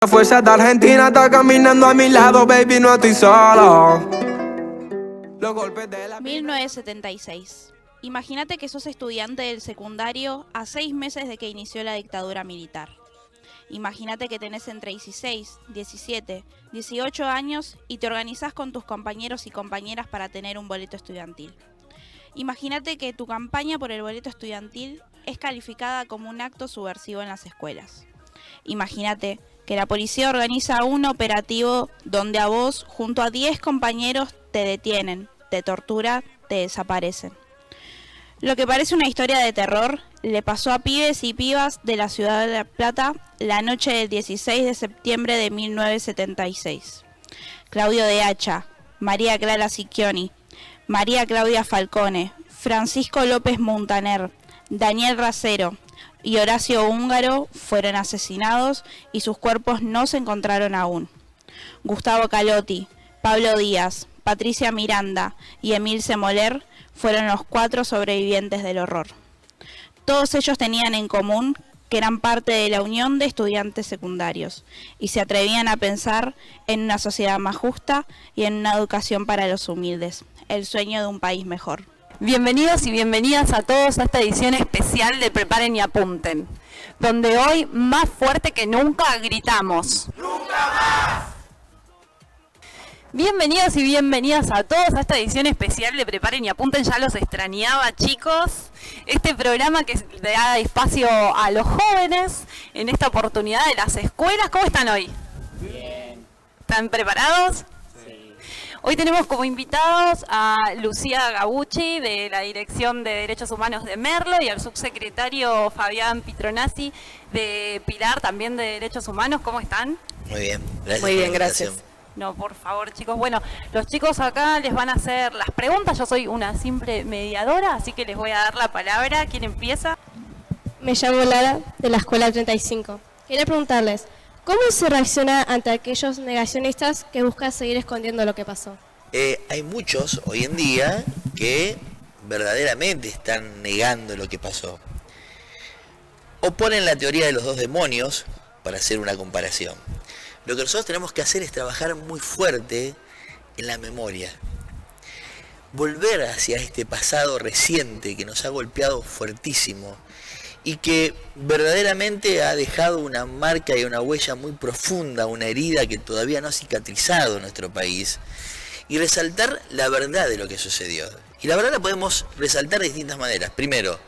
La fuerza de Argentina está caminando a mi lado, baby, no estoy solo. Los golpes de la 1976. Imagínate que sos estudiante del secundario a 6 meses de que inició la dictadura militar. Imagínate que tenés entre 16, 17, 18 años y te organizás con tus compañeros y compañeras para tener un boleto estudiantil. Imagínate que tu campaña por el boleto estudiantil es calificada como un acto subversivo en las escuelas. Imagínate que la policía organiza un operativo donde a vos, junto a 10 compañeros, te detienen, te torturan, te desaparecen. Lo que parece una historia de terror le pasó a pibes y pibas de la ciudad de La Plata la noche del 16 de septiembre de 1976. Claudio de Hacha, María Clara Sicchioni, María Claudia Falcone, Francisco López Muntaner, Daniel Racero y Horacio Húngaro fueron asesinados y sus cuerpos no se encontraron aún. Gustavo Calotti, Pablo Díaz, Patricia Miranda y Emil Semoler fueron los 4 sobrevivientes del horror. Todos ellos tenían en común que eran parte de la Unión de Estudiantes Secundarios y se atrevían a pensar en una sociedad más justa y en una educación para los humildes, el sueño de un país mejor. Bienvenidos y bienvenidas a todos a esta edición especial de Preparen y Apunten, donde hoy más fuerte que nunca gritamos. ¡Nunca más! Bienvenidos y bienvenidas a todos a esta edición especial de Preparen y Apunten. Ya los extrañaba, chicos. Este programa que le da espacio a los jóvenes en esta oportunidad de las escuelas. ¿Cómo están hoy? Bien. ¿Están preparados? Sí. Hoy tenemos como invitados a Lucía Gabucci de la Dirección de Derechos Humanos de Merlo y al subsecretario Fabián Pitronazzi de Pilar, también de Derechos Humanos. ¿Cómo están? Muy bien, gracias. Muy bien, gracias. No, por favor, chicos. Bueno, los chicos acá les van a hacer las preguntas. Yo soy una simple mediadora, así que les voy a dar la palabra. ¿Quién empieza? Me llamo Lara, de la Escuela 35. Quería preguntarles, ¿cómo se reacciona ante aquellos negacionistas que buscan seguir escondiendo lo que pasó? Hay muchos hoy en día que verdaderamente están negando lo que pasó. Oponen la teoría de los dos demonios para hacer una comparación. Lo que nosotros tenemos que hacer es trabajar muy fuerte en la memoria. Volver hacia este pasado reciente que nos ha golpeado fuertísimo y que verdaderamente ha dejado una marca y una huella muy profunda, una herida que todavía no ha cicatrizado en nuestro país, y resaltar la verdad de lo que sucedió. Y la verdad la podemos resaltar de distintas maneras. Primero,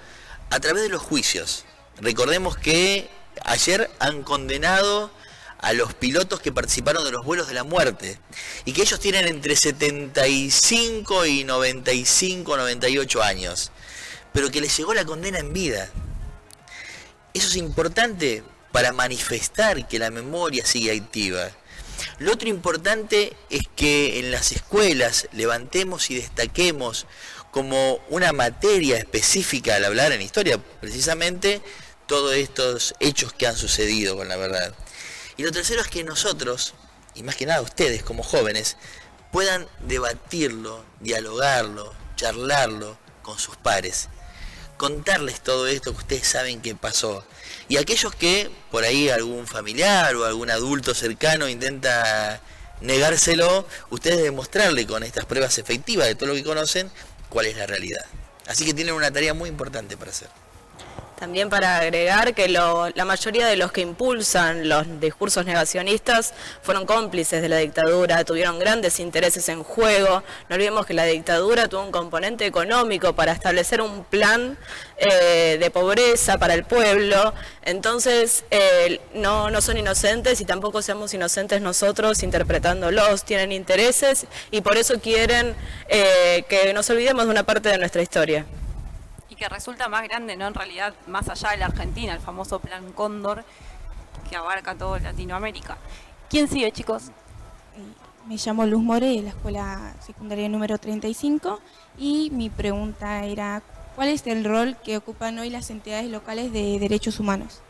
a través de los juicios. Recordemos que ayer han condenado a los pilotos que participaron de los vuelos de la muerte y que ellos tienen entre 75 y 95, 98 años, pero que les llegó la condena en vida. Eso es importante para manifestar que la memoria sigue activa. Lo otro importante es que en las escuelas levantemos y destaquemos como una materia específica al hablar en historia, precisamente todos estos hechos que han sucedido con la verdad. Y lo tercero es que nosotros, y más que nada ustedes como jóvenes, puedan debatirlo, dialogarlo, charlarlo con sus pares. Contarles todo esto que ustedes saben que pasó. Y aquellos que por ahí algún familiar o algún adulto cercano intenta negárselo, ustedes demostrarle con estas pruebas efectivas de todo lo que conocen cuál es la realidad. Así que tienen una tarea muy importante para hacer. También para agregar que la mayoría de los que impulsan los discursos negacionistas fueron cómplices de la dictadura, tuvieron grandes intereses en juego. No olvidemos que la dictadura tuvo un componente económico para establecer un plan de pobreza para el pueblo. Entonces no son inocentes y tampoco seamos inocentes nosotros interpretándolos. Tienen intereses y por eso quieren que nos olvidemos de una parte de nuestra historia. Y que resulta más grande, ¿no? En realidad, más allá de la Argentina, el famoso Plan Cóndor, que abarca toda Latinoamérica. ¿Quién sigue, chicos? Me llamo Luz More, de la Escuela Secundaria número 35, y mi pregunta era, ¿cuál es el rol que ocupan hoy las entidades locales de derechos humanos?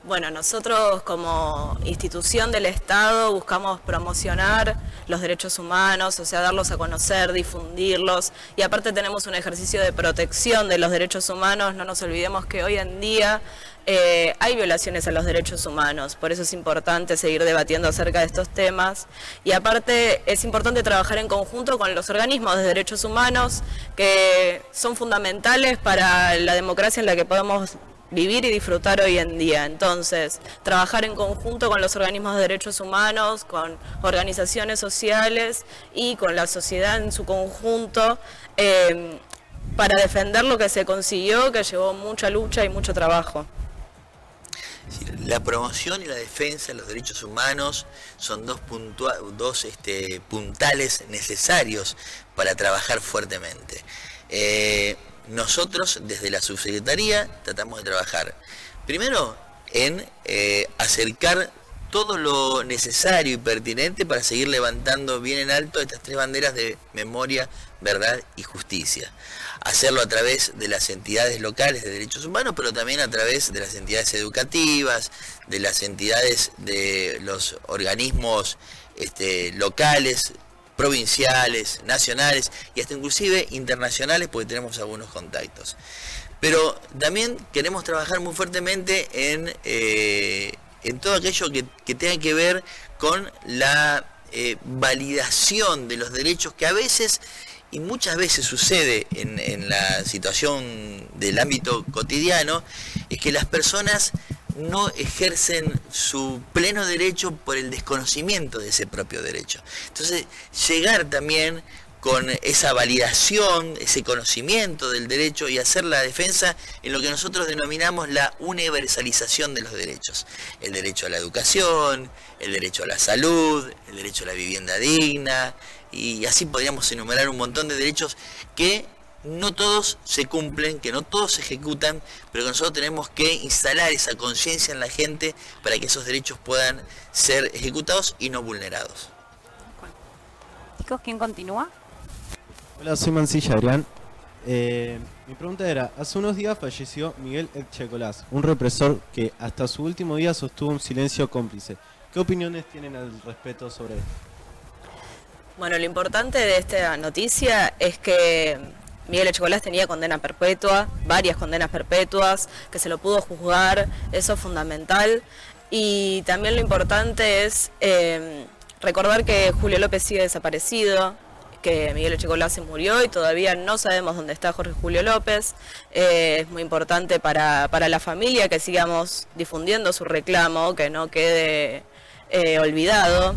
Bueno, nosotros como institución del Estado buscamos promocionar los derechos humanos, o sea, darlos a conocer, difundirlos, y aparte tenemos un ejercicio de protección de los derechos humanos. No nos olvidemos que hoy en día hay violaciones a los derechos humanos, por eso es importante seguir debatiendo acerca de estos temas, y aparte es importante trabajar en conjunto con los organismos de derechos humanos que son fundamentales para la democracia en la que podemos vivir y disfrutar hoy en día. Entonces, trabajar en conjunto con los organismos de derechos humanos, con organizaciones sociales y con la sociedad en su conjunto, para defender lo que se consiguió, que llevó mucha lucha y mucho trabajo. La promoción y la defensa de los derechos humanos son dos puntales necesarios para trabajar fuertemente. Nosotros desde la subsecretaría tratamos de trabajar primero en acercar todo lo necesario y pertinente para seguir levantando bien en alto estas tres banderas de memoria, verdad y justicia. Hacerlo a través de las entidades locales de derechos humanos, pero también a través de las entidades educativas, de las entidades de los organismos locales, provinciales, nacionales y hasta inclusive internacionales, porque tenemos algunos contactos. Pero también queremos trabajar muy fuertemente en todo aquello que tenga que ver con la validación de los derechos, que a veces y muchas veces sucede en la situación del ámbito cotidiano, es que las personas no ejercen su pleno derecho por el desconocimiento de ese propio derecho. Entonces, llegar también con esa validación, ese conocimiento del derecho y hacer la defensa en lo que nosotros denominamos la universalización de los derechos. El derecho a la educación, el derecho a la salud, el derecho a la vivienda digna, y así podríamos enumerar un montón de derechos que no todos se cumplen, que no todos se ejecutan, pero que nosotros tenemos que instalar esa conciencia en la gente para que esos derechos puedan ser ejecutados y no vulnerados. Chicos, ¿quién continúa? Hola, soy Mancilla Adrián. Mi pregunta era, hace unos días falleció Miguel Etchecolás, un represor que hasta su último día sostuvo un silencio cómplice. ¿Qué opiniones tienen al respecto sobre esto? Bueno, lo importante de esta noticia es que Miguel Etchecolás tenía condena perpetua, varias condenas perpetuas, que se lo pudo juzgar, eso es fundamental. Y también lo importante es recordar que Julio López sigue desaparecido, que Miguel Etchecolás se murió y todavía no sabemos dónde está Jorge Julio López. Es muy importante para la familia que sigamos difundiendo su reclamo, que no quede olvidado.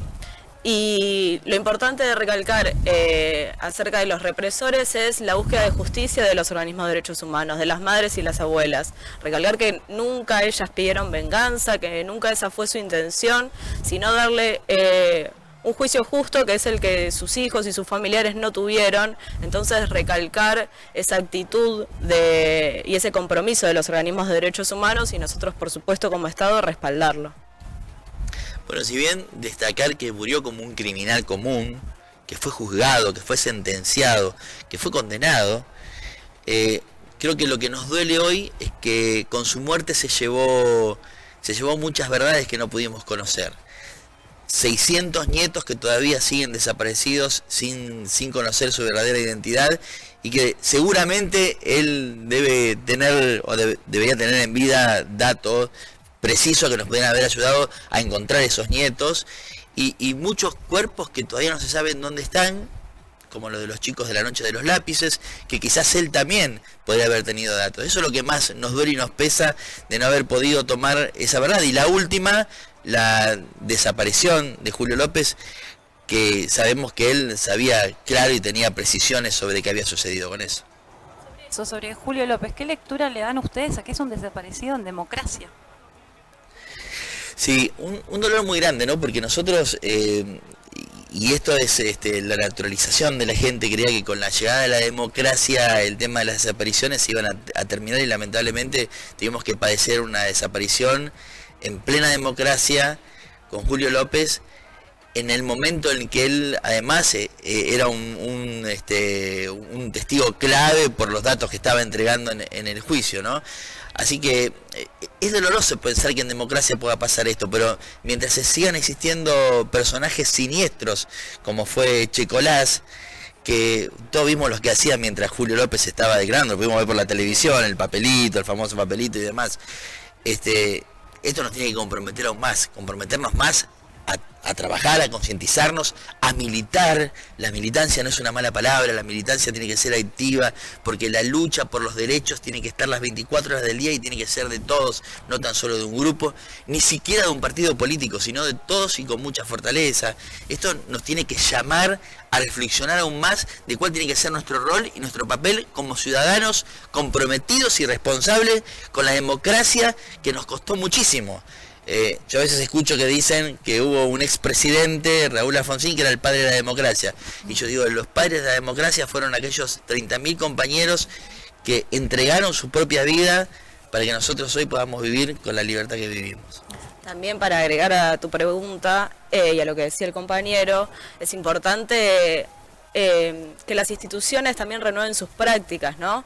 Y lo importante de recalcar acerca de los represores es la búsqueda de justicia de los organismos de derechos humanos, de las madres y las abuelas. Recalcar que nunca ellas pidieron venganza, que nunca esa fue su intención, sino darle un juicio justo, que es el que sus hijos y sus familiares no tuvieron. Entonces recalcar esa actitud y ese compromiso de los organismos de derechos humanos, y nosotros por supuesto como Estado respaldarlo. Bueno, si bien destacar que murió como un criminal común, que fue juzgado, que fue sentenciado, que fue condenado, creo que lo que nos duele hoy es que con su muerte se llevó muchas verdades que no pudimos conocer. 600 nietos que todavía siguen desaparecidos sin conocer su verdadera identidad, y que seguramente él debe tener o debería tener en vida datos precisos que nos pueden haber ayudado a encontrar esos nietos, y muchos cuerpos que todavía no se saben dónde están, como lo de los chicos de la noche de los lápices, que quizás él también podría haber tenido datos. Eso es lo que más nos duele y nos pesa, de no haber podido tomar esa verdad. Y la última, la desaparición de Julio López, que sabemos que él sabía claro y tenía precisiones sobre qué había sucedido con eso. Sobre Julio López, ¿qué lectura le dan ustedes a que es un desaparecido en democracia? Sí, un dolor muy grande, ¿no? Porque nosotros, y esto es la naturalización de la gente, creía que con la llegada de la democracia el tema de las desapariciones se iban a terminar, y lamentablemente tuvimos que padecer una desaparición en plena democracia con Julio López, en el momento en que él además era un testigo clave por los datos que estaba entregando en el juicio, ¿no? Así que es doloroso pensar que en democracia pueda pasar esto, pero mientras se sigan existiendo personajes siniestros, como fue Checolás, que todos vimos los que hacía mientras Julio López estaba declarando, lo pudimos ver por la televisión, el papelito, el famoso papelito y demás, esto nos tiene que comprometer aún más, comprometernos más a trabajar, a concientizarnos, a militar. La militancia no es una mala palabra, la militancia tiene que ser activa, porque la lucha por los derechos tiene que estar las 24 horas del día y tiene que ser de todos, no tan solo de un grupo, ni siquiera de un partido político, sino de todos y con mucha fortaleza. Esto nos tiene que llamar a reflexionar aún más de cuál tiene que ser nuestro rol y nuestro papel como ciudadanos comprometidos y responsables con la democracia, que nos costó muchísimo. Yo a veces escucho que dicen que hubo un expresidente, Raúl Alfonsín, que era el padre de la democracia. Y yo digo, los padres de la democracia fueron aquellos 30.000 compañeros que entregaron su propia vida para que nosotros hoy podamos vivir con la libertad que vivimos. También para agregar a tu pregunta y a lo que decía el compañero, es importante que las instituciones también renueven sus prácticas, ¿no?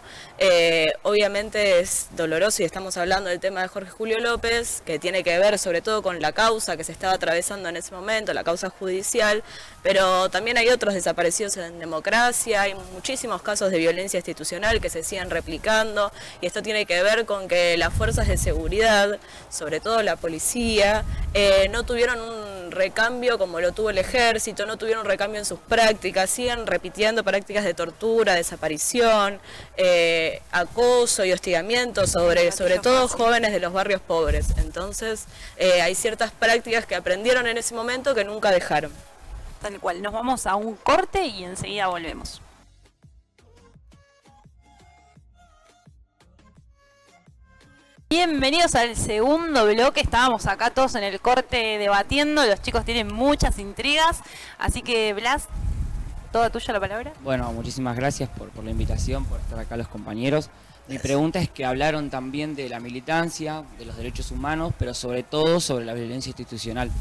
Obviamente es doloroso y estamos hablando del tema de Jorge Julio López, que tiene que ver sobre todo con la causa que se estaba atravesando en ese momento, la causa judicial, pero también hay otros desaparecidos en democracia, hay muchísimos casos de violencia institucional que se siguen replicando, y esto tiene que ver con que las fuerzas de seguridad, sobre todo la policía, no tuvieron un recambio como lo tuvo el ejército, no tuvieron un recambio en sus prácticas, siguen repitiendo prácticas de tortura, desaparición, acoso y hostigamiento sobre todo jóvenes de los barrios pobres. Entonces hay ciertas prácticas que aprendieron en ese momento que nunca dejaron. Tal cual, nos vamos a un corte y enseguida volvemos. Bienvenidos al segundo bloque, estábamos acá todos en el corte debatiendo, los chicos tienen muchas intrigas, así que Blas, toda tuya la palabra. Bueno, muchísimas gracias por la invitación, por estar acá los compañeros. Mi pregunta es que hablaron también de la militancia, de los derechos humanos, pero sobre todo sobre la violencia institucional.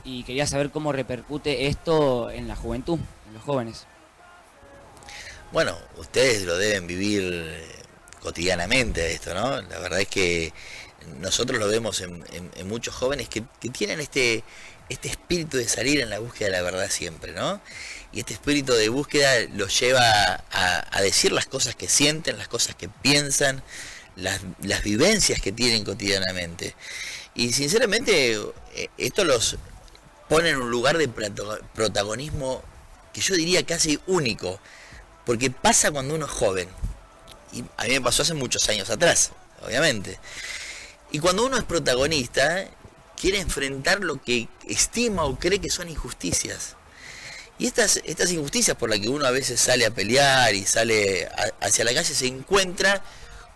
Y quería saber cómo repercute esto en la juventud, en los jóvenes. Bueno, ustedes lo deben vivir cotidianamente esto, ¿no? La verdad es que nosotros lo vemos en muchos jóvenes que tienen este espíritu de salir en la búsqueda de la verdad siempre, ¿no? Y este espíritu de búsqueda los lleva a decir las cosas que sienten, las cosas que piensan, las vivencias que tienen cotidianamente. Y sinceramente esto los pone en un lugar de protagonismo que yo diría casi único, porque pasa cuando uno es joven. Y a mí me pasó hace muchos años atrás, obviamente. Y cuando uno es protagonista, quiere enfrentar lo que estima o cree que son injusticias. Y estas injusticias por las que uno a veces sale a pelear y sale hacia la calle, se encuentra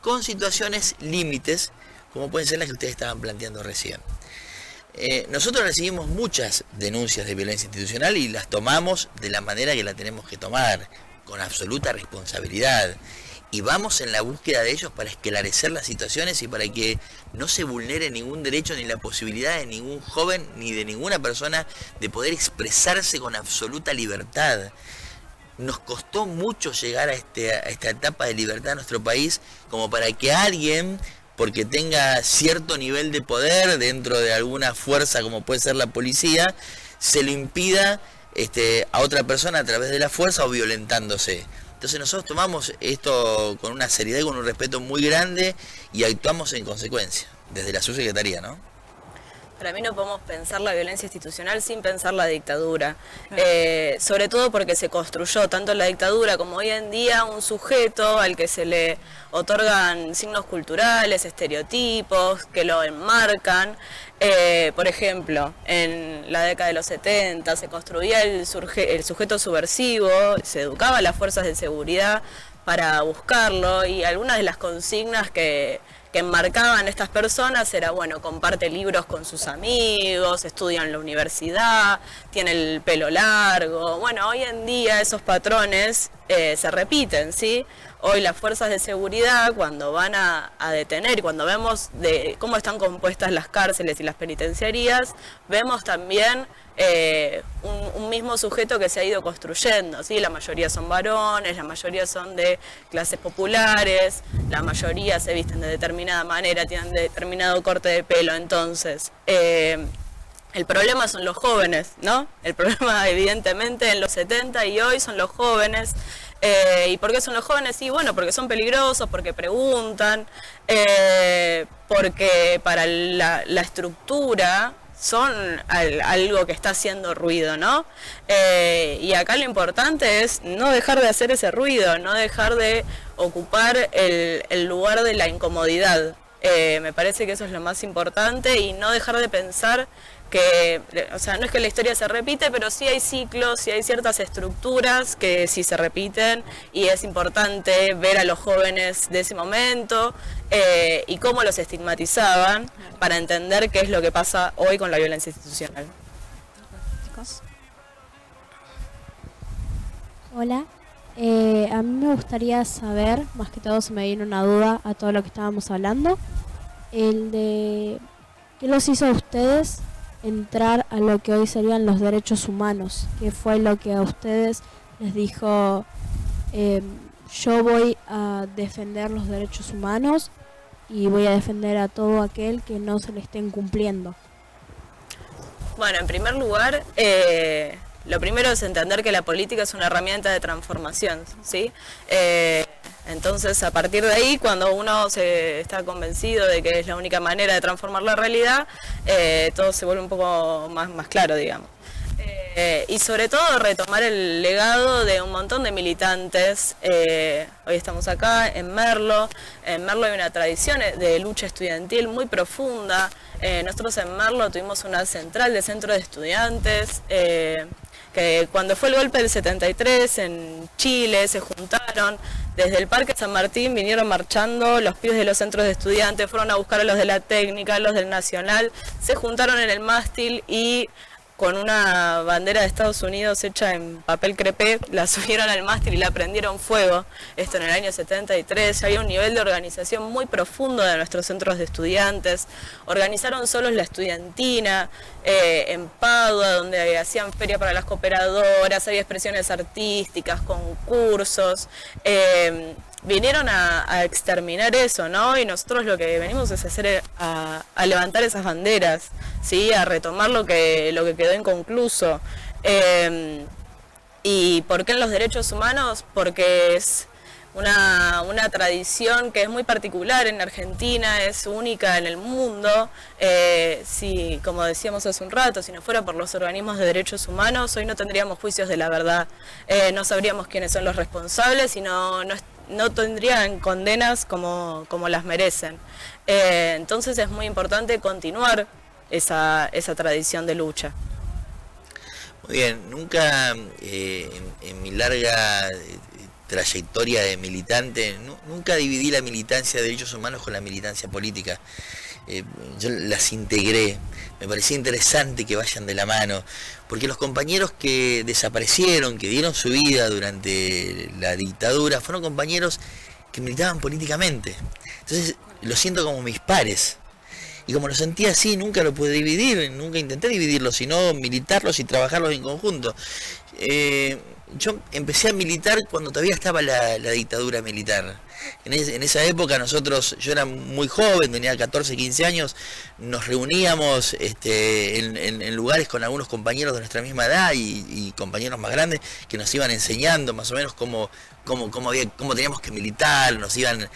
con situaciones límites, como pueden ser las que ustedes estaban planteando recién. Nosotros recibimos muchas denuncias de violencia institucional y las tomamos de la manera que la tenemos que tomar, con absoluta responsabilidad. Y vamos en la búsqueda de ellos para esclarecer las situaciones y para que no se vulnere ningún derecho ni la posibilidad de ningún joven ni de ninguna persona de poder expresarse con absoluta libertad. Nos costó mucho llegar a esta etapa de libertad en nuestro país como para que alguien, porque tenga cierto nivel de poder dentro de alguna fuerza como puede ser la policía, se lo impida a otra persona a través de la fuerza o violentándose. Entonces nosotros tomamos esto con una seriedad y con un respeto muy grande y actuamos en consecuencia, desde la subsecretaría, ¿no? Para mí no podemos pensar la violencia institucional sin pensar la dictadura, sobre todo porque se construyó tanto en la dictadura como hoy en día un sujeto al que se le otorgan signos culturales, estereotipos, que lo enmarcan. Por ejemplo, en la década de los 70 se construía el sujeto subversivo, se educaba a las fuerzas de seguridad para buscarlo, y algunas de las consignas que enmarcaban estas personas era, bueno, comparte libros con sus amigos, estudia en la universidad, tiene el pelo largo. Bueno, hoy en día esos patrones se repiten, ¿sí? Hoy las fuerzas de seguridad, cuando van a detener, cuando vemos de cómo están compuestas las cárceles y las penitenciarías, vemos también un mismo sujeto que se ha ido construyendo, ¿sí? La mayoría son varones, la mayoría son de clases populares, la mayoría se visten de determinada manera, tienen determinado corte de pelo, entonces... el problema son los jóvenes, ¿no? El problema evidentemente en los 70 y hoy son los jóvenes. ¿Y por qué son los jóvenes? Sí, bueno, porque son peligrosos, porque preguntan, porque para la estructura son algo que está haciendo ruido, ¿no? Y acá lo importante es no dejar de hacer ese ruido, no dejar de ocupar el lugar de la incomodidad. Me parece que eso es lo más importante y no dejar de pensar que, o sea, no es que la historia se repite, pero sí hay ciclos, sí hay ciertas estructuras que sí se repiten y es importante ver a los jóvenes de ese momento y cómo los estigmatizaban para entender qué es lo que pasa hoy con la violencia institucional. Hola, a mí me gustaría saber, más que todo se me viene una duda a todo lo que estábamos hablando, el de qué los hizo a ustedes entrar a lo que hoy serían los derechos humanos, qué fue lo que a ustedes les dijo, yo voy a defender los derechos humanos y voy a defender a todo aquel que no se le estén cumpliendo. Bueno, en primer lugar, lo primero es entender que la política es una herramienta de transformación, ¿sí? Entonces, a partir de ahí, cuando uno está convencido de que es la única manera de transformar la realidad, todo se vuelve un poco más claro, digamos. Y sobre todo retomar el legado de un montón de militantes. Hoy estamos acá en Merlo. En Merlo hay una tradición de lucha estudiantil muy profunda. Nosotros en Merlo tuvimos una central de centro de estudiantes, que cuando fue el golpe del 73 en Chile se juntaron. Desde el Parque San Martín vinieron marchando los pibes de los centros de estudiantes, fueron a buscar a los de la técnica, a los del Nacional, se juntaron en el mástil y con una bandera de Estados Unidos hecha en papel crepé, la subieron al mástil y la prendieron fuego. Esto en el año 73, ya había un nivel de organización muy profundo de nuestros centros de estudiantes. Organizaron solos la estudiantina, en Padua, donde hacían feria para las cooperadoras, había expresiones artísticas, concursos. Vinieron a exterminar eso, ¿no? Y nosotros lo que venimos es a levantar esas banderas, ¿sí? A retomar lo que quedó inconcluso. ¿Y por qué en los derechos humanos? Porque es una tradición que es muy particular en Argentina, es única en el mundo. Si, como decíamos hace un rato, si no fuera por los organismos de derechos humanos, hoy no tendríamos juicios de la verdad, no sabríamos quiénes son los responsables y no tendrían condenas como las merecen. Entonces es muy importante continuar esa tradición de lucha. Muy bien, nunca en mi larga trayectoria de militante, nunca dividí la militancia de derechos humanos con la militancia política. Yo las integré, me parecía interesante que vayan de la mano, porque los compañeros que desaparecieron, que dieron su vida durante la dictadura, fueron compañeros que militaban políticamente. Entonces lo siento como mis pares. Y como lo sentía así, nunca lo pude dividir, nunca intenté dividirlos, sino militarlos y trabajarlos en conjunto. Yo empecé a militar cuando todavía estaba la dictadura militar. En esa época yo era muy joven, tenía 14, 15 años, nos reuníamos en lugares con algunos compañeros de nuestra misma edad y compañeros más grandes que nos iban enseñando más o menos cómo teníamos que militar, nos iban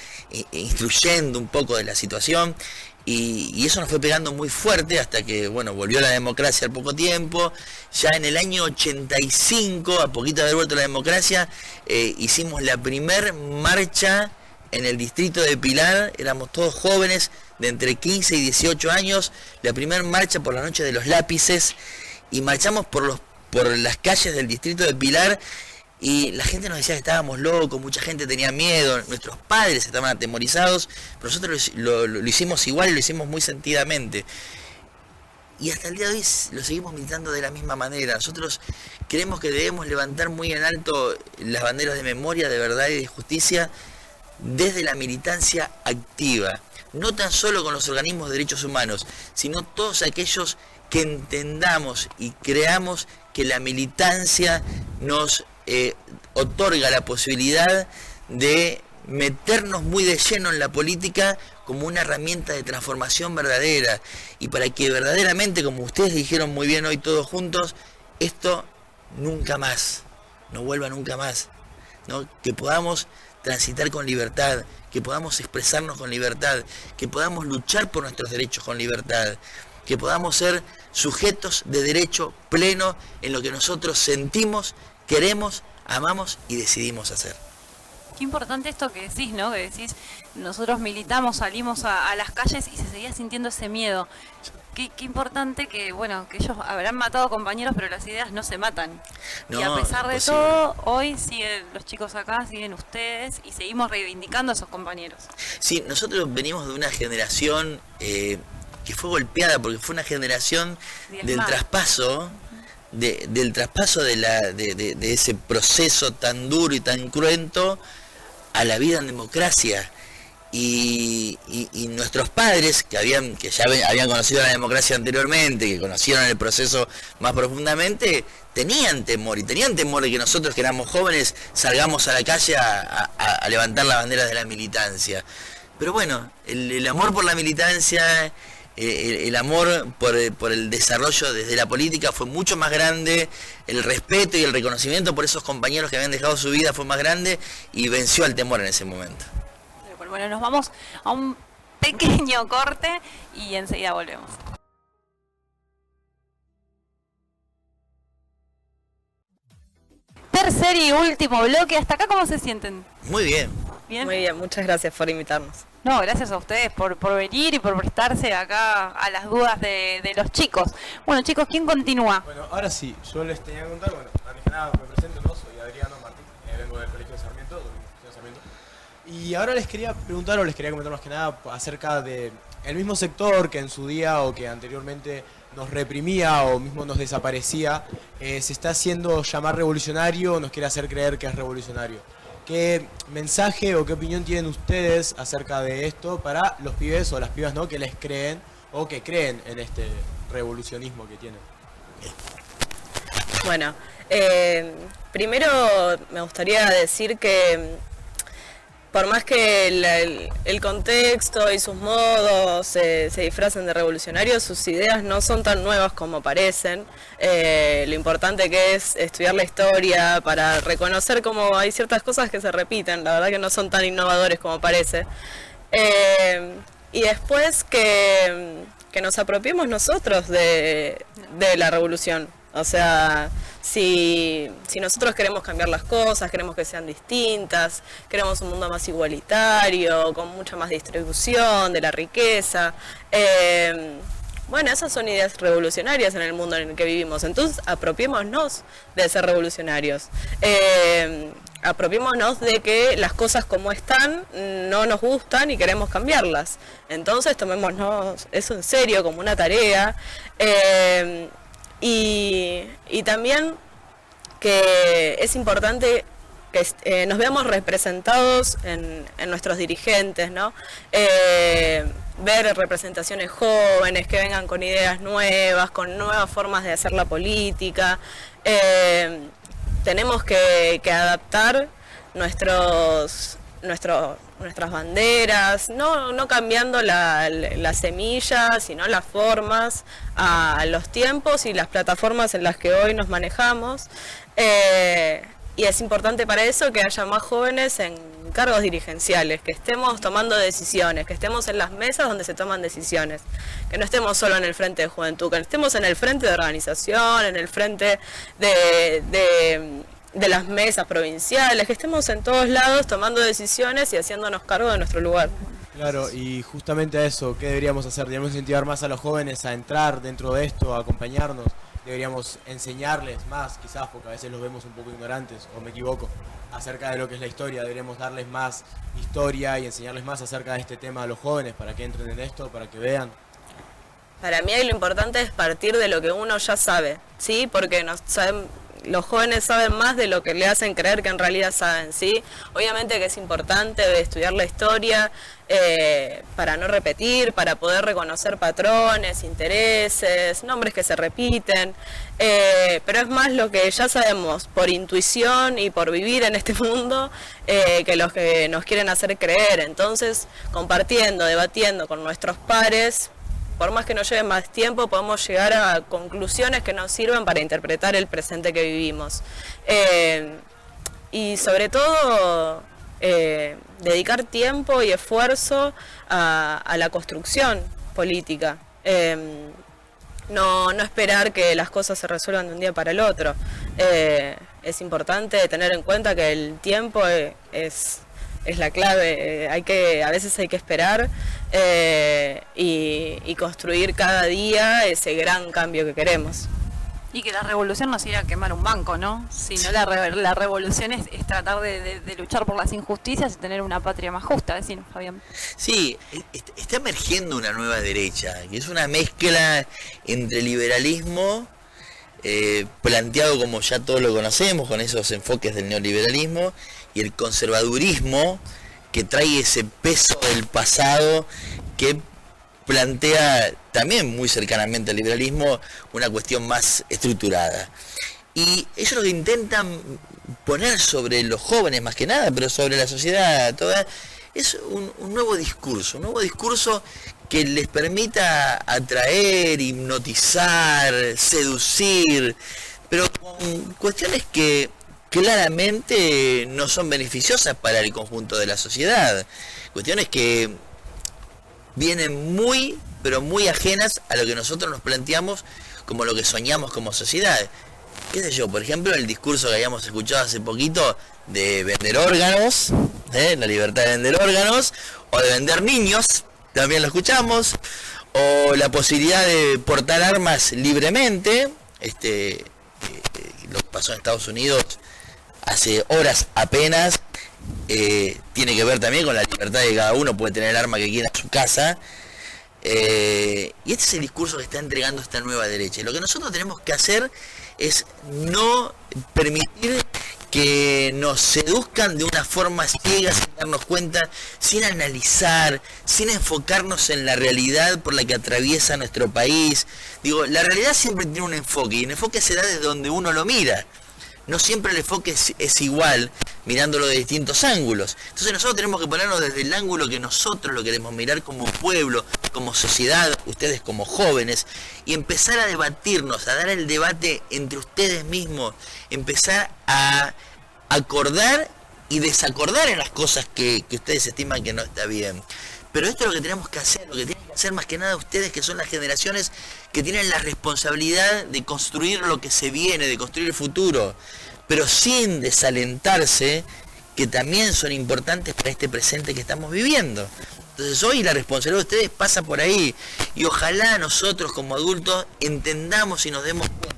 instruyendo un poco de la situación. Y eso nos fue pegando muy fuerte hasta que, bueno, volvió la democracia al poco tiempo. Ya en el año 85, a poquito de haber vuelto la democracia, hicimos la primer marcha en el distrito de Pilar. Éramos todos jóvenes de entre 15 y 18 años. La primer marcha por la noche de los lápices. Y marchamos por las calles del distrito de Pilar. Y la gente nos decía que estábamos locos, mucha gente tenía miedo, nuestros padres estaban atemorizados, pero nosotros lo hicimos igual y lo hicimos muy sentidamente. y hasta el día de hoy lo seguimos militando de la misma manera. Nosotros creemos que debemos levantar muy en alto las banderas de memoria, de verdad y de justicia desde la militancia activa, no tan solo con los organismos de derechos humanos, sino todos aquellos que entendamos y creamos que la militancia nos otorga la posibilidad de meternos muy de lleno en la política como una herramienta de transformación verdadera, y para que verdaderamente, como ustedes dijeron muy bien hoy todos juntos, esto nunca más, no vuelva nunca más, ¿no? Que podamos transitar con libertad, que podamos expresarnos con libertad, que podamos luchar por nuestros derechos con libertad, que podamos ser sujetos de derecho pleno en lo que nosotros sentimos, queremos, amamos y decidimos hacer. Qué importante esto que decís, ¿no? Que decís, nosotros militamos, salimos a las calles y se seguía sintiendo ese miedo. Qué importante que, bueno, que ellos habrán matado compañeros, pero las ideas no se matan. No, y a pesar de imposible. todo, hoy siguen los chicos acá, siguen ustedes y seguimos reivindicando a esos compañeros. Sí, nosotros venimos de una generación que fue golpeada, porque fue una generación del traspaso, del traspaso de ese proceso tan duro y tan cruento a la vida en democracia. Y nuestros padres, que ya habían conocido la democracia anteriormente, que conocieron el proceso más profundamente, tenían temor, y tenían temor de que nosotros, que éramos jóvenes, salgamos a la calle a levantar la bandera de la militancia. Pero bueno, el amor por la militancia, el amor por el desarrollo desde la política fue mucho más grande, el respeto y el reconocimiento por esos compañeros que habían dejado su vida fue más grande, y venció al temor en ese momento. Bueno, nos vamos a un pequeño corte y enseguida volvemos. Tercer y último bloque. ¿Hasta acá cómo se sienten? Muy bien. ¿Bien? Muy bien, muchas gracias por invitarnos. No, gracias a ustedes por venir y por prestarse acá a las dudas de los chicos. Bueno, chicos, ¿quién continúa? Bueno, ahora sí, yo les tenía que contar, bueno, antes que nada me presento, ¿no? Soy Adriano Martín, vengo del Colegio de Sarmiento, y ahora les quería preguntar, o les quería comentar más que nada acerca de el mismo sector que en su día o que anteriormente nos reprimía o mismo nos desaparecía, se está haciendo llamar revolucionario o nos quiere hacer creer que es revolucionario. ¿Qué mensaje o qué opinión tienen ustedes acerca de esto para los pibes o las pibas, ¿no? Que les creen o que creen en este revolucionismo que tienen? Bueno, primero me gustaría decir que por más que el contexto y sus modos se disfracen de revolucionarios, sus ideas no son tan nuevas como parecen. Lo importante que es estudiar la historia para reconocer cómo hay ciertas cosas que se repiten, la verdad que no son tan innovadores como parece. Y después que nos apropiemos nosotros de la revolución. O sea, si nosotros queremos cambiar las cosas, queremos que sean distintas, queremos un mundo más igualitario, con mucha más distribución de la riqueza, bueno, esas son ideas revolucionarias en el mundo en el que vivimos. Entonces, apropiémonos de ser revolucionarios. Apropiémonos de que las cosas como están no nos gustan y queremos cambiarlas. Entonces, tomémonos eso en serio como una tarea. Y también que es importante que nos veamos representados en nuestros dirigentes, ¿no? Ver representaciones jóvenes que vengan con ideas nuevas, con nuevas formas de hacer la política. Tenemos que adaptar nuestras banderas, no cambiando la semilla, sino las formas, a los tiempos y las plataformas en las que hoy nos manejamos. Y es importante para eso que haya más jóvenes en cargos dirigenciales, que estemos tomando decisiones, que estemos en las mesas donde se toman decisiones, que no estemos solo en el frente de juventud, que estemos en el frente de organización, en el frente de las mesas provinciales, que estemos en todos lados tomando decisiones y haciéndonos cargo de nuestro lugar. Claro, y justamente a eso, ¿qué deberíamos hacer? Deberíamos incentivar más a los jóvenes a entrar dentro de esto, a acompañarnos. Deberíamos enseñarles más, quizás, porque a veces los vemos un poco ignorantes, o me equivoco, acerca de lo que es la historia. Deberíamos darles más historia y enseñarles más acerca de este tema a los jóvenes para que entren en esto, para que vean. Para mí lo importante es partir de lo que uno ya sabe, ¿sí? Porque los jóvenes saben más de lo que le hacen creer que en realidad saben, ¿sí? Obviamente que es importante estudiar la historia para no repetir, para poder reconocer patrones, intereses, nombres que se repiten, pero es más lo que ya sabemos por intuición y por vivir en este mundo que los que nos quieren hacer creer. Entonces, compartiendo, debatiendo con nuestros pares, por más que nos lleve más tiempo, podemos llegar a conclusiones que nos sirvan para interpretar el presente que vivimos. Y sobre todo, dedicar tiempo y esfuerzo a la construcción política. No esperar que las cosas se resuelvan de un día para el otro. Es importante tener en cuenta que el tiempo es la clave. A veces hay que esperar y construir cada día ese gran cambio que queremos. Y que la revolución no sea quemar un banco, ¿no? Sino la revolución es tratar de luchar por las injusticias y tener una patria más justa, decimos, Fabián. Sí, está emergiendo una nueva derecha, que es una mezcla entre liberalismo, planteado como ya todos lo conocemos, con esos enfoques del neoliberalismo, y el conservadurismo, que trae ese peso del pasado que plantea también muy cercanamente al liberalismo una cuestión más estructurada. Y ellos lo que intentan poner sobre los jóvenes más que nada, pero sobre la sociedad toda, es un nuevo discurso que les permita atraer, hipnotizar, seducir, pero con cuestiones que claramente no son beneficiosas para el conjunto de la sociedad. Cuestiones que vienen muy, pero muy ajenas a lo que nosotros nos planteamos como lo que soñamos como sociedad. ¿Qué sé yo? Por ejemplo, el discurso que habíamos escuchado hace poquito de vender órganos, la libertad de vender órganos, o de vender niños, también lo escuchamos, o la posibilidad de portar armas libremente, lo que pasó en Estados Unidos hace horas apenas, tiene que ver también con la libertad de cada uno, puede tener el arma que quiera en su casa. Y este es el discurso que está entregando esta nueva derecha. Y lo que nosotros tenemos que hacer es no permitir que nos seduzcan de una forma ciega, sin darnos cuenta, sin analizar, sin enfocarnos en la realidad por la que atraviesa nuestro país. Digo, la realidad siempre tiene un enfoque, y el enfoque se da desde donde uno lo mira. No siempre el enfoque es igual, mirándolo de distintos ángulos. Entonces nosotros tenemos que ponernos desde el ángulo que nosotros lo queremos mirar como pueblo, como sociedad, ustedes como jóvenes, y empezar a debatirnos, a dar el debate entre ustedes mismos, empezar a acordar y desacordar en las cosas que ustedes estiman que no está bien. Pero esto es lo que tenemos que hacer, lo que tienen que hacer más que nada ustedes, que son las generaciones que tienen la responsabilidad de construir lo que se viene, de construir el futuro, pero sin desalentarse, que también son importantes para este presente que estamos viviendo. Entonces hoy la responsabilidad de ustedes pasa por ahí, y ojalá nosotros como adultos entendamos y nos demos cuenta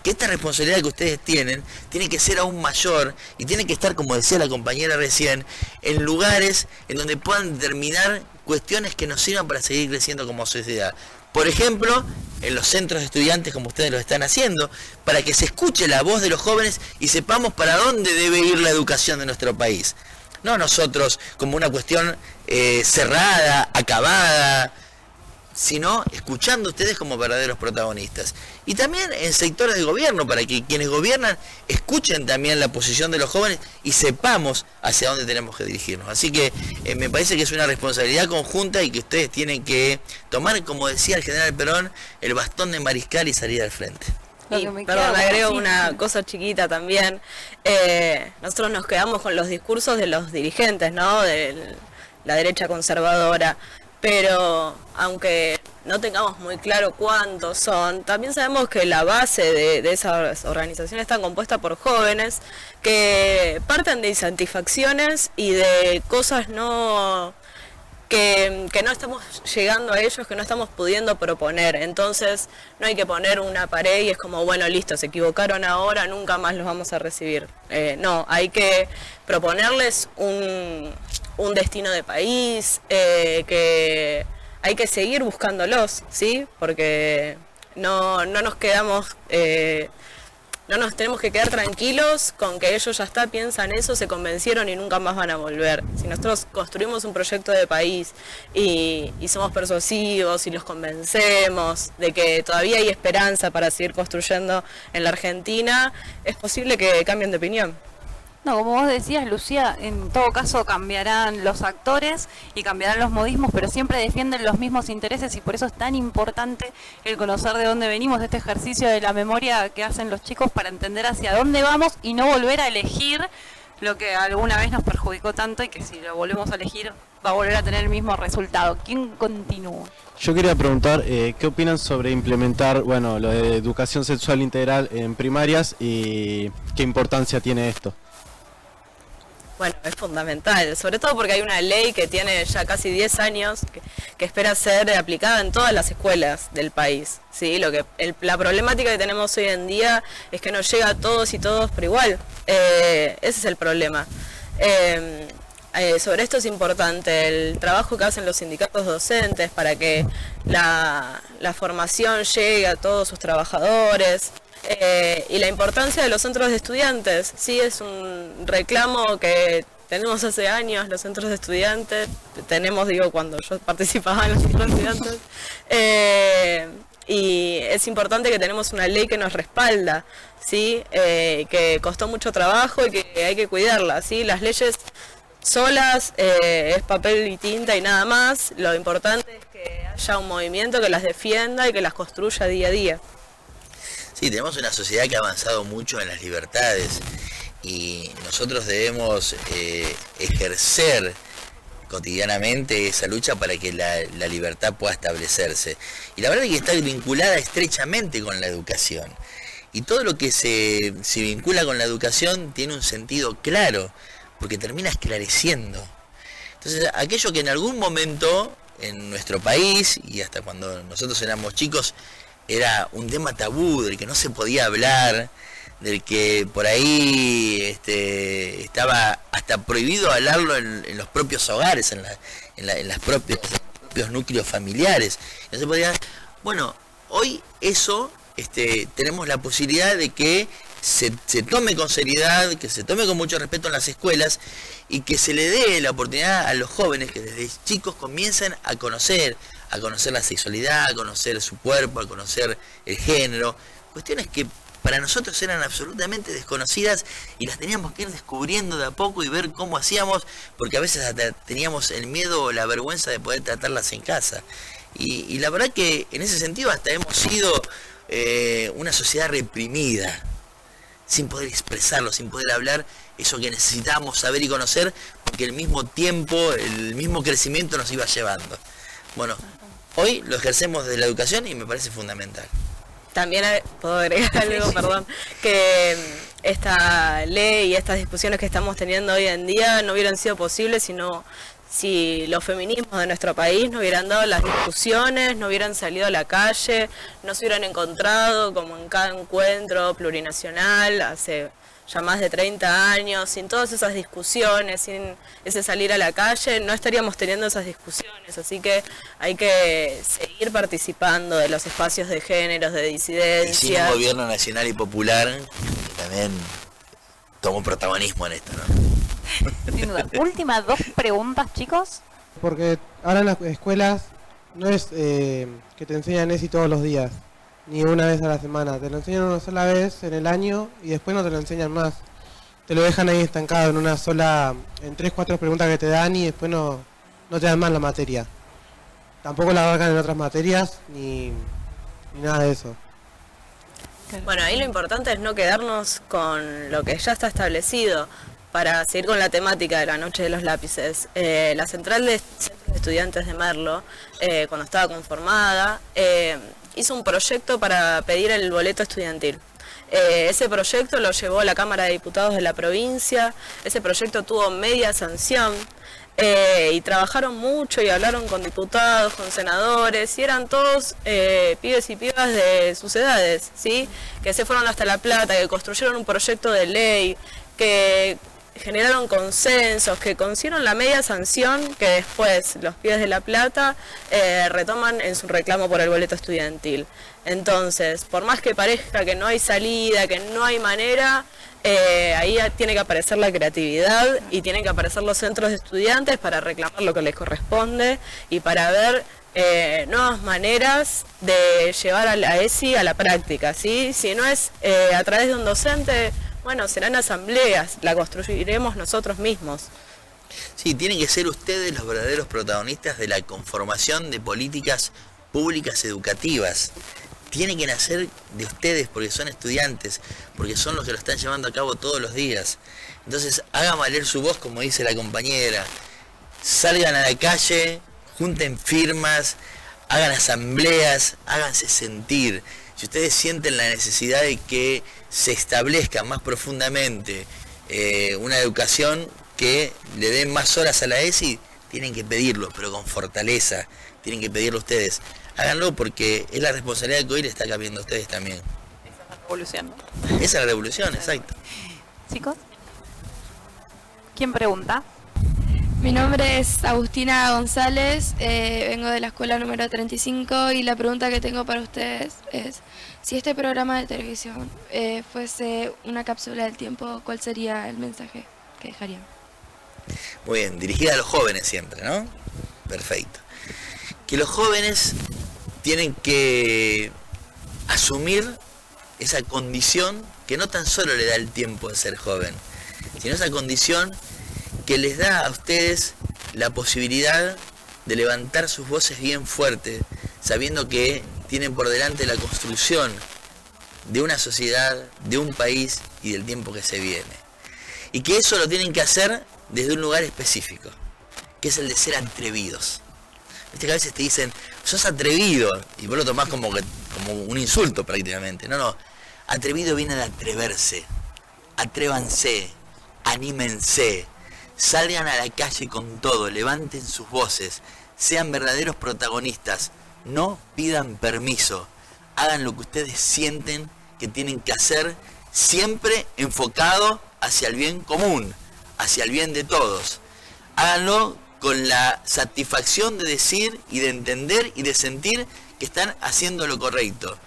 que esta responsabilidad que ustedes tienen tiene que ser aún mayor, y tiene que estar, como decía la compañera recién, en lugares en donde puedan determinar cuestiones que nos sirvan para seguir creciendo como sociedad. Por ejemplo, en los centros de estudiantes, como ustedes lo están haciendo, para que se escuche la voz de los jóvenes y sepamos para dónde debe ir la educación de nuestro país. No nosotros como una cuestión cerrada, acabada, sino escuchando a ustedes como verdaderos protagonistas. Y también en sectores de gobierno, para que quienes gobiernan escuchen también la posición de los jóvenes y sepamos hacia dónde tenemos que dirigirnos. Así que me parece que es una responsabilidad conjunta, y que ustedes tienen que tomar, como decía el general Perón, el bastón de mariscal y salir al frente. Y, perdón, agrego una cosa chiquita también. Nosotros nos quedamos con los discursos de los dirigentes, ¿no? De la derecha conservadora. Pero aunque no tengamos muy claro cuántos son, también sabemos que la base de esas organizaciones está compuesta por jóvenes que parten de insatisfacciones y de cosas que no estamos llegando a ellos, que no estamos pudiendo proponer. Entonces no hay que poner una pared y es como, bueno, listo, se equivocaron ahora, nunca más los vamos a recibir. No, hay que proponerles un destino de país, que hay que seguir buscándolos, ¿sí? Porque no nos quedamos... no nos tenemos que quedar tranquilos con que ellos ya está, piensan eso, se convencieron y nunca más van a volver. Si nosotros construimos un proyecto de país y somos persuasivos y los convencemos de que todavía hay esperanza para seguir construyendo en la Argentina, es posible que cambien de opinión. No, como vos decías, Lucía, en todo caso cambiarán los actores y cambiarán los modismos, pero siempre defienden los mismos intereses y por eso es tan importante el conocer de dónde venimos, este ejercicio de la memoria que hacen los chicos para entender hacia dónde vamos y no volver a elegir lo que alguna vez nos perjudicó tanto y que si lo volvemos a elegir va a volver a tener el mismo resultado. ¿Quién continúa? Yo quería preguntar, ¿qué opinan sobre implementar, bueno, lo de educación sexual integral en primarias y qué importancia tiene esto? Bueno, es fundamental, sobre todo porque hay una ley que tiene ya casi 10 años que espera ser aplicada en todas las escuelas del país. ¿Sí? La problemática que tenemos hoy en día es que no llega a todos y todos por igual. Ese es el problema. Sobre esto es importante el trabajo que hacen los sindicatos docentes para que la formación llegue a todos sus trabajadores. Y la importancia de los centros de estudiantes, sí, es un reclamo que tenemos hace años los centros de estudiantes, cuando yo participaba en los centros de estudiantes, y es importante que tenemos una ley que nos respalda, sí, que costó mucho trabajo y que hay que cuidarla, sí, las leyes solas es papel y tinta y nada más, lo importante es que haya un movimiento que las defienda y que las construya día a día. Sí, tenemos una sociedad que ha avanzado mucho en las libertades y nosotros debemos ejercer cotidianamente esa lucha para que la libertad pueda establecerse. Y la verdad es que está vinculada estrechamente con la educación. Y todo lo que se vincula con la educación tiene un sentido claro, porque termina esclareciendo. Entonces, aquello que en algún momento en nuestro país, y hasta cuando nosotros éramos chicos, era un tema tabú, del que no se podía hablar, del que por ahí estaba hasta prohibido hablarlo en los propios hogares, en los propios núcleos familiares. No se podía. Bueno, hoy eso tenemos la posibilidad de que se tome con seriedad, que se tome con mucho respeto en las escuelas y que se le dé la oportunidad a los jóvenes que desde chicos comiencen a conocer la sexualidad, a conocer su cuerpo, a conocer el género, cuestiones que para nosotros eran absolutamente desconocidas y las teníamos que ir descubriendo de a poco y ver cómo hacíamos, porque a veces hasta teníamos el miedo o la vergüenza de poder tratarlas en casa. Y la verdad que en ese sentido hasta hemos sido una sociedad reprimida, sin poder expresarlo, sin poder hablar eso que necesitábamos saber y conocer, porque el mismo tiempo, el mismo crecimiento nos iba llevando. Bueno, hoy lo ejercemos desde la educación y me parece fundamental. También puedo agregar algo, perdón, que esta ley y estas discusiones que estamos teniendo hoy en día no hubieran sido posibles si los feminismos de nuestro país no hubieran dado las discusiones, no hubieran salido a la calle, no se hubieran encontrado como en cada encuentro plurinacional hace ya más de 30 años, sin todas esas discusiones, sin ese salir a la calle, no estaríamos teniendo esas discusiones. Así que hay que seguir participando de los espacios de géneros, de disidencia. Y sin un gobierno nacional y popular que también tomó protagonismo en esto, ¿no? Sin duda. Últimas 2 preguntas, chicos. Porque ahora en las escuelas no es que te enseñan ESI todos los días, ni una vez a la semana. Te lo enseñan una sola vez en el año y después no te lo enseñan más. Te lo dejan ahí estancado en una sola, en 3, 4 preguntas que te dan y después no te dan más la materia. Tampoco la abarcan en otras materias ni nada de eso. Bueno, ahí lo importante es no quedarnos con lo que ya está establecido. Para seguir con la temática de la Noche de los Lápices, la Central de Centros de Estudiantes de Merlo, cuando estaba conformada, hizo un proyecto para pedir el boleto estudiantil. Ese proyecto lo llevó a la Cámara de Diputados de la provincia, ese proyecto tuvo media sanción y trabajaron mucho y hablaron con diputados, con senadores y eran todos pibes y pibas de sus edades, ¿sí? Que se fueron hasta La Plata, que construyeron un proyecto de ley, que generaron consensos, que consiguieron la media sanción que después los pibes de La Plata retoman en su reclamo por el boleto estudiantil. Entonces, por más que parezca que no hay salida, que no hay manera, ahí tiene que aparecer la creatividad y tienen que aparecer los centros de estudiantes para reclamar lo que les corresponde y para ver nuevas maneras de llevar a la ESI a la práctica, ¿sí? Si no es a través de un docente, bueno, serán asambleas, la construiremos nosotros mismos. Sí, tienen que ser ustedes los verdaderos protagonistas de la conformación de políticas públicas educativas. Tiene que nacer de ustedes porque son estudiantes, porque son los que lo están llevando a cabo todos los días. Entonces, hagan valer su voz, como dice la compañera. Salgan a la calle, junten firmas, hagan asambleas, háganse sentir. Si ustedes sienten la necesidad de que se establezca más profundamente una educación que le den más horas a la ESI, tienen que pedirlo, pero con fortaleza. Tienen que pedirlo ustedes. Háganlo porque es la responsabilidad que hoy le está cambiando a ustedes también. Esa es la revolución, ¿no? Esa es la revolución, exacto. Chicos, ¿quién pregunta? Mi nombre es Agustina González, vengo de la escuela número 35 y la pregunta que tengo para ustedes es, si este programa de televisión fuese una cápsula del tiempo, ¿cuál sería el mensaje que dejarían? Muy bien, dirigida a los jóvenes siempre, ¿no? Perfecto. Que los jóvenes tienen que asumir esa condición que no tan solo le da el tiempo de ser joven, sino esa condición que les da a ustedes la posibilidad de levantar sus voces bien fuerte, sabiendo que tienen por delante la construcción de una sociedad, de un país y del tiempo que se viene. Y que eso lo tienen que hacer desde un lugar específico, que es el de ser atrevidos. Viste que a veces te dicen, sos atrevido, y vos lo tomás como un insulto prácticamente. No, atrevido viene de atreverse. Atrévanse, anímense, salgan a la calle con todo, levanten sus voces, sean verdaderos protagonistas, no pidan permiso, hagan lo que ustedes sienten que tienen que hacer, siempre enfocado hacia el bien común, hacia el bien de todos. Háganlo con la satisfacción de decir y de entender y de sentir que están haciendo lo correcto.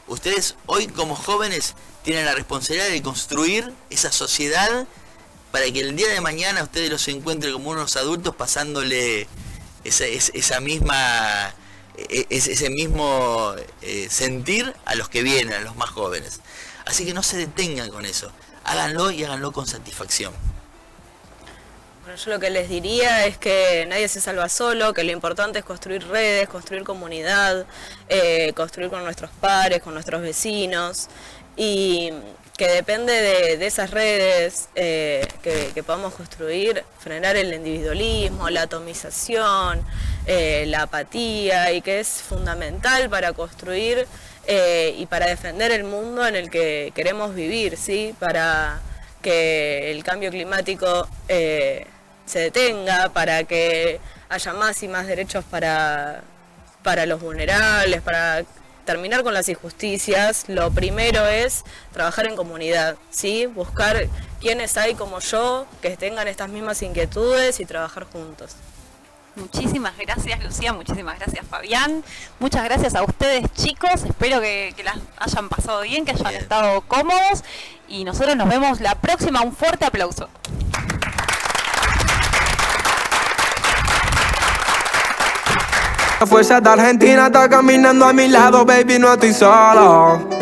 Ustedes hoy como jóvenes tienen la responsabilidad de construir esa sociedad para que el día de mañana ustedes los encuentren como unos adultos pasándole ese mismo sentir a los que vienen, a los más jóvenes. Así que no se detengan con eso, háganlo y háganlo con satisfacción. Bueno, yo lo que les diría es que nadie se salva solo, que lo importante es construir redes, construir comunidad, construir con nuestros pares, con nuestros vecinos, y que depende de esas redes que podamos construir, frenar el individualismo, la atomización, la apatía, y que es fundamental para construir y para defender el mundo en el que queremos vivir, ¿sí? Para que el cambio climático se detenga, para que haya más y más derechos para los vulnerables, para terminar con las injusticias. Lo primero es trabajar en comunidad, ¿sí? Buscar quienes hay como yo que tengan estas mismas inquietudes y trabajar juntos. Muchísimas gracias, Lucía, muchísimas gracias, Fabián. Muchas gracias a ustedes, chicos. Espero que las hayan pasado bien, que hayan estado cómodos. Y nosotros nos vemos la próxima. Un fuerte aplauso. La fuerza de Argentina está caminando a mi lado, baby, no estoy solo.